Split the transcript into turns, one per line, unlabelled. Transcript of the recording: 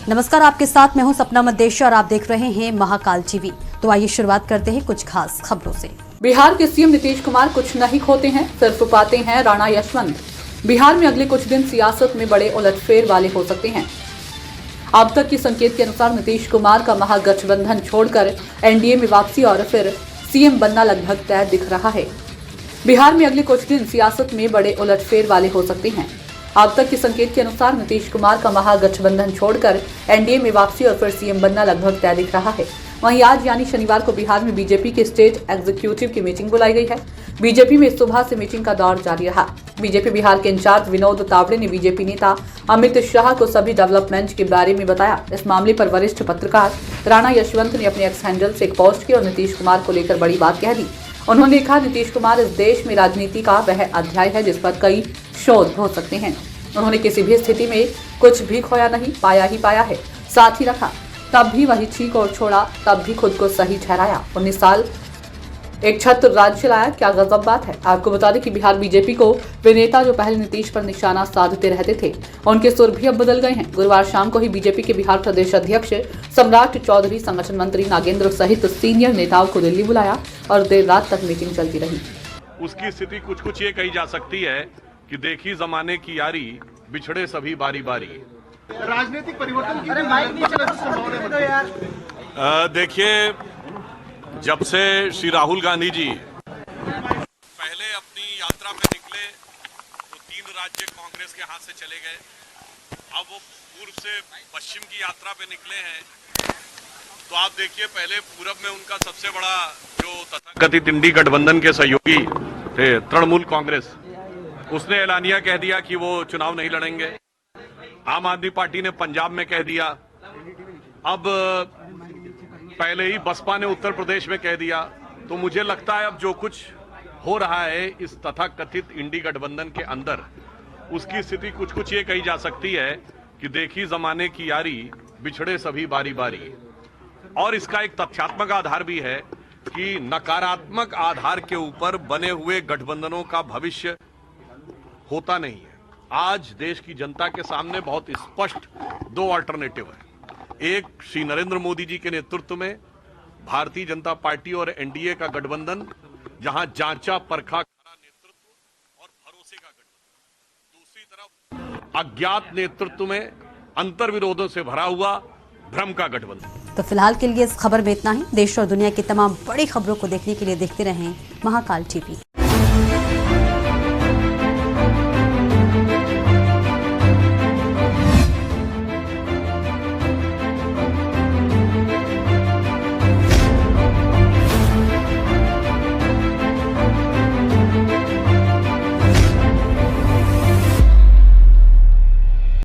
नमस्कार, आपके साथ मैं हूं सपना मदेशी और आप देख रहे हैं महाकाल टीवी। तो आइए शुरुआत करते हैं कुछ खास खबरों से।
बिहार के सीएम नीतीश कुमार कुछ नहीं खोते हैं, सिर्फ पाते हैं राणा यशवंत। बिहार में अगले कुछ दिन सियासत में बड़े उलटफेर वाले हो सकते हैं। अब तक के संकेत के अनुसार नीतीश कुमार का महागठबंधन छोड़कर एनडीए में वापसी और फिर सीएम बनना लगभग तय दिख रहा है। बिहार में अगले कुछ दिन सियासत में बड़े उलटफेर वाले हो सकते हैं। अब तक के संकेत के अनुसार नीतीश कुमार का महागठबंधन छोड़कर एनडीए में वापसी और फिर सीएम बनना लगभग तय दिख रहा है। वहीं आज यानी शनिवार को बिहार में बीजेपी के स्टेट एग्जीक्यूटिव की मीटिंग बुलाई गई है। बीजेपी में सुबह से मीटिंग का दौर जारी रहा। बीजेपी बिहार के इंचार्ज विनोद तावड़े ने बीजेपी नेता अमित शाह को सभी डेवलपमेंट के बारे में बताया। इस मामले पर वरिष्ठ पत्रकार राणा यशवंत ने अपने एक्स हैंडल से एक पोस्ट की और नीतीश कुमार को लेकर बड़ी बात कह दी। उन्होंने कहा, नीतीश कुमार इस देश में राजनीति का वह अध्याय है जिस पर कई शोध हो सकते हैं। उन्होंने किसी भी स्थिति में कुछ भी खोया नहीं, पाया ही पाया है, साथ ही रखा, तब भी वही ठीक और छोड़ा, तब भी खुद को सही ठहराया। 19 साल एक छत्र राज्य चलाया, क्या गजब बात है। आपको बता दें कि बिहार बीजेपी को वे नेता जो पहले नीतीश पर निशाना साधते रहते थे, उनके सुर भी अब बदल गए हैं। गुरुवार शाम को ही बीजेपी के बिहार प्रदेश अध्यक्ष सम्राट चौधरी, संगठन मंत्री नागेंद्र सहित सीनियर नेताओं को दिल्ली बुलाया और देर रात तक मीटिंग चलती रही।
उसकी स्थिति कुछ ये कही जा सकती है कि देखी जमाने की यारी, बिछड़े सभी बारी बारी।
राजनीतिक परिवर्तन की
देखिए, जब से श्री राहुल गांधी जी पहले अपनी यात्रा पे निकले तो 3 राज्य कांग्रेस के हाथ से चले गए। अब वो पूर्व से पश्चिम की यात्रा पे निकले हैं तो आप देखिए, पहले पूरब में उनका सबसे बड़ा जो तथाकथित इंडी गठबंधन के सहयोगी थे तृणमूल कांग्रेस, उसने ऐलानिया कह दिया कि वो चुनाव नहीं लड़ेंगे। आम आदमी पार्टी ने पंजाब में कह दिया। अब पहले ही बसपा ने उत्तर प्रदेश में कह दिया। तो मुझे लगता है अब जो कुछ हो रहा है इस तथाकथित इंडी गठबंधन के अंदर, उसकी स्थिति कुछ ये कही जा सकती है कि देखी जमाने की यारी, बिछड़े सभी बारी बारी। और इसका एक तथ्यात्मक आधार भी है कि नकारात्मक आधार के ऊपर बने हुए गठबंधनों का भविष्य होता नहीं है। आज देश की जनता के सामने बहुत स्पष्ट 2 अल्टरनेटिव है। एक, श्री नरेंद्र मोदी जी के नेतृत्व में भारतीय जनता पार्टी और एनडीए का गठबंधन, जहां जांचा परखा खरा नेतृत्व और भरोसे का गठबंधन। दूसरी तरफ अज्ञात नेतृत्व में अंतर्विरोधों से भरा हुआ भ्रम का गठबंधन।
तो फिलहाल के लिए इस खबर में इतना ही। देश और दुनिया की तमाम बड़ी खबरों को देखने के लिए देखते रहें महाकाल टीवी।